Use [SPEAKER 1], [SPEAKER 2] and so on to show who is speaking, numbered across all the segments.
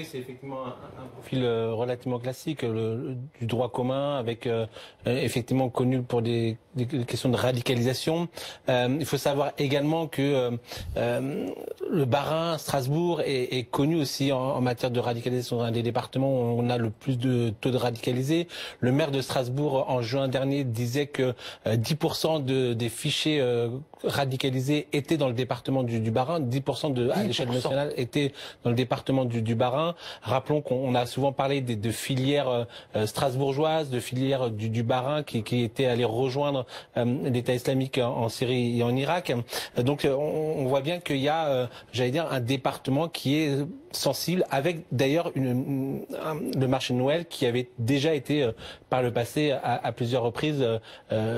[SPEAKER 1] C'est effectivement un profil relativement classique, du droit commun, avec effectivement connu pour des questions de radicalisation. Il faut savoir également que le Bas-Rhin, Strasbourg, est connu aussi en matière de radicalisation. Un des départements où on a le plus de taux de radicalisés. Le maire de Strasbourg, en juin dernier, disait que 10% des fichiers radicalisés étaient dans le département du Bas-Rhin, 10% à l'échelle nationale étaient dans le département du Bas-Rhin. Rappelons qu'on a souvent parlé de filières strasbourgeoises, de filières du Bas-Rhin qui étaient allées rejoindre l'État islamique en Syrie et en Irak. Donc on voit bien qu'il y a, j'allais dire, un département qui est sensible, avec d'ailleurs le marché de Noël qui avait déjà été par le passé à plusieurs reprises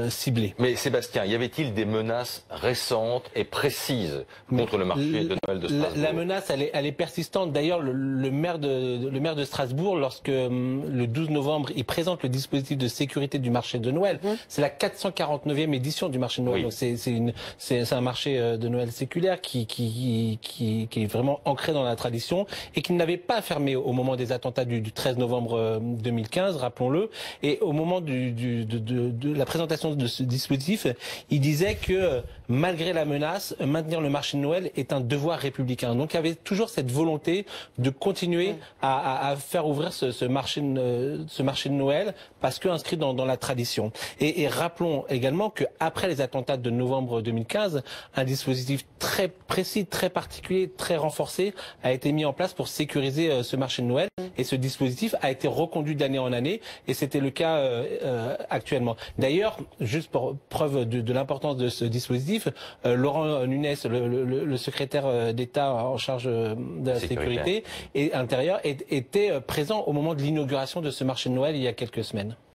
[SPEAKER 1] ciblé.
[SPEAKER 2] Mais Sébastien, y avait-il des menaces récentes et précises contre le marché de Noël de Strasbourg?
[SPEAKER 1] La menace, elle est persistante. D'ailleurs, le maire de Strasbourg, lorsque le 12 novembre, il présente le dispositif de sécurité du marché de Noël, c'est la 449e édition du marché de Noël.
[SPEAKER 2] Oui.
[SPEAKER 1] Donc c'est un marché de Noël séculaire qui est vraiment ancré dans la tradition et qui n'avait pas fermé au moment des attentats du 13 novembre 2015, rappelons-le. Et au moment de la présentation de ce dispositif, il disait que malgré la menace, maintenir le marché de Noël est un devoir républicain. Donc il y avait toujours cette volonté de continuer à faire ouvrir ce marché de Noël parce que inscrit dans la tradition. Et rappelons également qu'après les attentats de novembre 2015, un dispositif très précis, très particulier, très renforcé a été mis en place pour sécuriser ce marché de Noël. Et ce dispositif a été reconduit d'année en année et c'était le cas actuellement. D'ailleurs, juste pour preuve de l'importance de ce dispositif, Laurent Nunez, le secrétaire d'État en charge de la sécurité et intérieure, était présent au moment de l'inauguration de ce marché de Noël il y a quelques semaines.